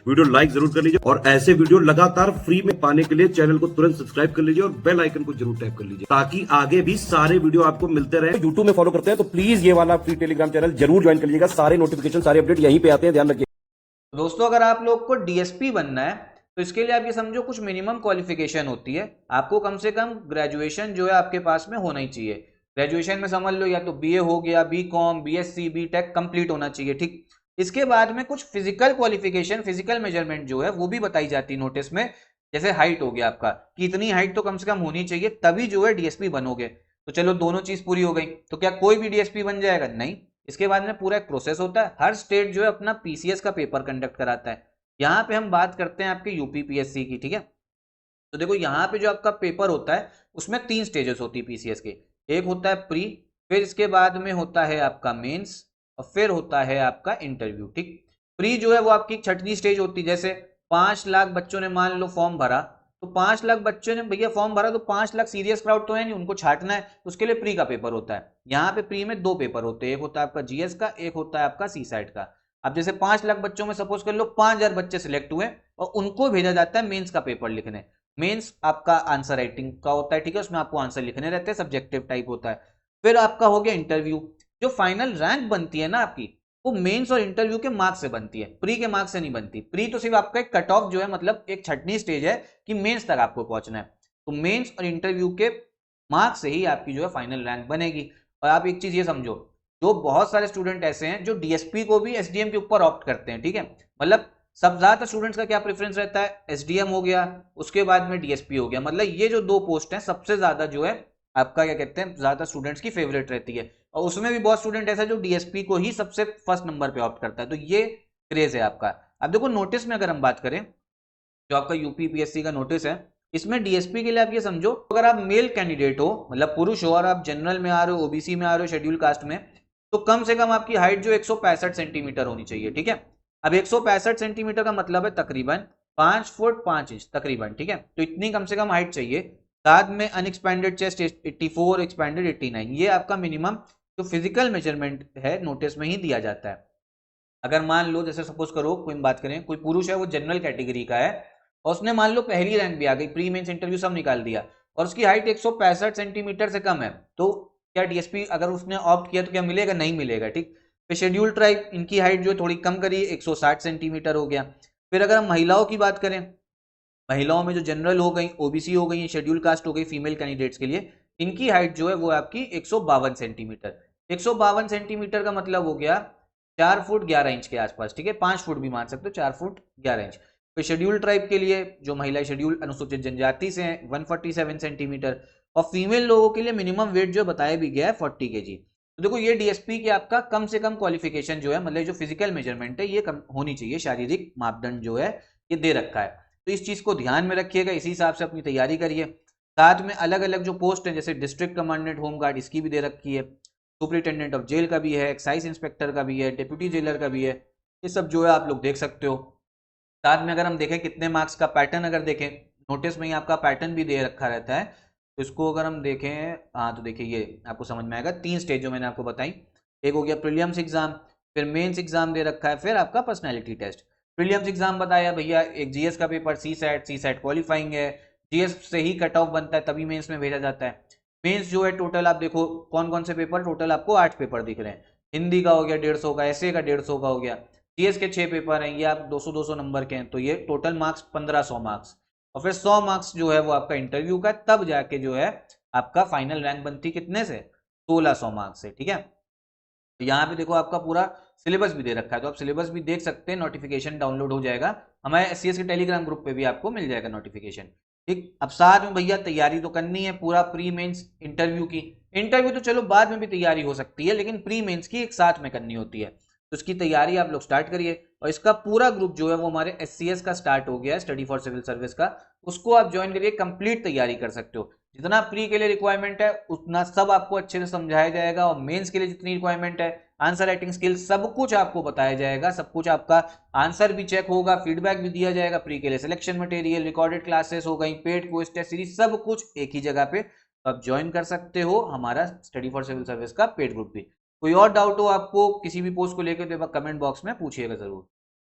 Video like जरूर कर लीजिए और ऐसे वीडियो लगातार फ्री में पाने के लिए चैनल को तुरंत सब्सक्राइब कर लीजिए और बेल आइकन को जरूर टैप कर लीजिए ताकि आगे भी सारे वीडियो आपको मिलते रहे। यूट्यूब में फॉलो करते हैं तो प्लीज ये वाला फ्री टेलीग्राम चैनल जरूर ज्वाइन कर लीजिएगा। सारे नोटिफिकेशन सारे अपडेट यहीं पे आते हैं, ध्यान रखिए। दोस्तों, अगर आप लोग को डीएसपी बनना है तो इसके लिए आप ये समझो कुछ मिनिमम क्वालिफिकेशन होती है। आपको कम से कम ग्रेजुएशन जो है आपके पास में होना ही चाहिए। ग्रेजुएशन में समझ लो या तो बीए हो गया, बीकॉम, बीएससी, बीटेक कंप्लीट होना चाहिए, ठीक। इसके बाद में कुछ फिजिकल क्वालिफिकेशन, फिजिकल मेजरमेंट जो है वो भी बताई जाती है नोटिस में। जैसे हाइट हो गया आपका कि इतनी हाइट तो कम से कम होनी चाहिए, तभी जो है डीएसपी बनोगे। तो चलो दोनों चीज पूरी हो गई, तो क्या कोई भी डीएसपी बन जाएगा? नहीं। इसके बाद में पूरा एक प्रोसेस होता है। हर स्टेट जो है अपना पीसीएस का पेपर कंडक्ट कराता है। यहाँ पे हम बात करते हैं आपके यूपीपीएससी की, ठीक है। तो देखो यहाँ पे जो आपका पेपर होता है उसमें 3 स्टेजेस होती है पीसीएस के। एक होता है प्री, फिर इसके बाद में होता है आपका मेंस और फिर होता है आपका इंटरव्यू, ठीक। प्री जो है वो आपकी 6वीं स्टेज होती है। जैसे 5 लाख बच्चों ने मान लो फॉर्म भरा, तो 5 लाख बच्चों ने भैया फॉर्म भरा, तो 5 लाख सीरियस क्राउड तो है नहीं, उनको छांटना है, तो उसके लिए प्री का पेपर होता है। यहाँ पे प्री में 2 पेपर होते हैं, एक होता है आपका जीएस का, एक होता है आपका सीसैट का। अब जैसे 5 लाख बच्चों में सपोज कर लो 5000 बच्चे सिलेक्ट हुए और उनको भेजा जाता है मेंस का पेपर लिखने। मेंस आपका आंसर राइटिंग का होता है, ठीक है, उसमें आपको आंसर लिखने रहते हैं, सब्जेक्टिव टाइप होता है। फिर आपका हो गया इंटरव्यू। जो फाइनल रैंक बनती है ना आपकी, वो मेंस और इंटरव्यू के मार्क्स से बनती है, प्री के मार्क्स से नहीं बनती। प्री तो सिर्फ आपका एक कट ऑफ जो है, मतलब एक 6वीं स्टेज है कि मेंस तक आपको पहुंचना है। तो मेंस और इंटरव्यू के मार्क्स से ही आपकी जो है फाइनल रैंक बनेगी। और आप एक चीज ये समझो, जो बहुत सारे स्टूडेंट ऐसे हैं जो डीएसपी को भी एसडीएम के ऊपर ऑप्ट करते हैं, ठीक है। मतलब सब ज्यादातर स्टूडेंट्स का क्या प्रेफरेंस रहता है? एसडीएम हो गया, उसके बाद में डीएसपी हो गया। मतलब ये जो 2 पोस्ट हैं सबसे ज्यादा जो है आपका क्या कहते हैं, ज्यादा स्टूडेंट्स की फेवरेट रहती है। और उसमें भी बहुत स्टूडेंट ऐसा है जो डीएसपी को ही सबसे फर्स्ट नंबर पे ऑप्ट करता है। तो ये क्रेज है आपका। अब देखो नोटिस में अगर हम बात करें, जो आपका यूपीपीएससी का नोटिस है, इसमें डीएसपी के लिए आप ये समझो, अगर आप मेल कैंडिडेट हो, मतलब पुरुष हो, और आप जनरल में आ रहे हो, ओबीसी में आ रहे हो, शेड्यूल कास्ट में, तो कम से कम आपकी हाइट जो 165 सेंटीमीटर होनी चाहिए, ठीक है। अब 165 सेंटीमीटर का मतलब है तकरीबन 5 फुट 5 इंच तकरीबन, ठीक है। तो इतनी कम से कम हाइट चाहिए। साथ में अनएक्सपैंडेड चेस्ट 84, एक्सपैंडेड 89, ये आपका मिनिमम जो फिजिकल मेजरमेंट है नोटिस में ही दिया जाता है। अगर मान लो जैसे सपोज करो कोई बात करें, कोई पुरुष है, वो जनरल कैटेगरी का है और उसने मान लो पहली रैंक भी आ गई, प्री मेंस इंटरव्यू सब निकाल दिया, और उसकी हाइट 165 सेंटीमीटर से कम है, तो क्या डीएसपी अगर उसने ऑप्ट किया तो क्या मिलेगा? नहीं मिलेगा, ठीक। फिर शेड्यूल ट्राइब, इनकी हाइट जो थोड़ी कम करी, 160 सेंटीमीटर हो गया। फिर अगर हम महिलाओं की बात करें, महिलाओं में जो जनरल हो गई, ओबीसी हो गई, शेड्यूल कास्ट हो गई, फीमेल कैंडिडेट्स के लिए, इनकी हाइट जो है वो आपकी 152 सेंटीमीटर। 152 सेंटीमीटर का मतलब हो गया 4 फुट 11 इंच के आसपास, ठीक है। 5 फुट भी मान सकते हो, 4 फुट 11 इंच। फिर शेड्यूल ट्राइब के लिए, जो महिला शेड्यूल अनुसूचित जनजाति से हैं, 147 सेंटीमीटर। और फीमेल लोगों के लिए मिनिमम वेट जो बताया भी गया है 40 kg। तो देखो ये डीएसपी के आपका कम से कम क्वालिफिकेशन जो है, मतलब जो फिजिकल मेजरमेंट है, ये कम होनी चाहिए, शारीरिक मापदंड जो है ये दे रखा है। तो इस चीज को ध्यान में रखिएगा, इसी हिसाब से अपनी तैयारी करिए। साथ में अलग अलग जो पोस्ट है, जैसे डिस्ट्रिक्ट कमांडेंट होमगार्ड, इसकी भी दे रखी है, सुपरिटेंडेंट ऑफ जेल का भी है, एक्साइज इंस्पेक्टर का भी है, डिप्यूटी जेलर का भी है। ये सब जो है आप लोग देख सकते हो। साथ में अगर हम देखें कितने मार्क्स का पैटर्न, अगर देखें नोटिस में ही आपका पैटर्न भी दे रखा रहता है। तो इसको अगर हम देखें, हाँ तो देखिए ये आपको समझ में आएगा। 3 स्टेज जो मैंने आपको बताई, एक हो गया प्रीलिम्स एग्जाम, फिर मेंस एग्जाम दे रखा है, फिर आपका पर्सनैलिटी टेस्ट। प्रीलिम्स एग्जाम बताया भैया, एक जीएस का पेपर, सी सैट क्वालिफाइंग है, जीएस से ही कट ऑफ बनता है तभी मेंस में भेजा जाता है। मेंस जो है टोटल आप देखो कौन कौन से पेपर, टोटल आपको 8 पेपर दिख रहे हैं। हिंदी का हो गया 150 का, ऐसे का 150 का हो गया, जीएस के 6 पेपर हैं, ये आप 200-200 नंबर के हैं, तो ये टोटल मार्क्स 1500 मार्क्स। और फिर 100 मार्क्स जो है वो आपका इंटरव्यू का, तब जाके जो है आपका फाइनल रैंक बनती कितने से? 1600 मार्क्स से, ठीक है। तो यहाँ पे देखो आपका पूरा सिलेबस भी दे रखा है, तो आप सिलेबस भी देख सकते हैं, नोटिफिकेशन डाउनलोड हो जाएगा, हमारे एससीएस के टेलीग्राम ग्रुप पे भी आपको मिल जाएगा नोटिफिकेशन, ठीक। अब साथ में भैया तैयारी तो करनी है पूरा प्री मेंस इंटरव्यू की। इंटरव्यू तो चलो बाद में भी तैयारी हो सकती है, लेकिन प्री मेंस की एक साथ में करनी होती है, तो इसकी तैयारी आप लोग स्टार्ट करिए। और इसका पूरा ग्रुप जो है वो हमारे एससीएस का स्टार्ट हो गया है, स्टडी फॉर सिविल सर्विस का, उसको आप ज्वाइन करिए, कंप्लीट तैयारी कर सकते हो। जितना प्री के लिए रिक्वायरमेंट है उतना सब आपको अच्छे से समझाया जाएगा, और मेंस के लिए जितनी रिक्वायरमेंट है, आंसर राइटिंग स्किल, सब कुछ आपको बताया जाएगा, सब कुछ आपका आंसर भी चेक होगा, फीडबैक भी दिया जाएगा। प्री के लिए सिलेक्शन मटेरियल, रिकॉर्डेड क्लासेस हो गई, पेड क्विज टेस्ट सीरीज, सब कुछ एक ही जगह पे आप ज्वाइन कर सकते हो हमारा स्टडी फॉर सिविल सर्विस का पेड ग्रुप भी। कोई और डाउट हो आपको किसी भी पोस्ट को लेकर तो कमेंट बॉक्स में पूछिएगा जरूर।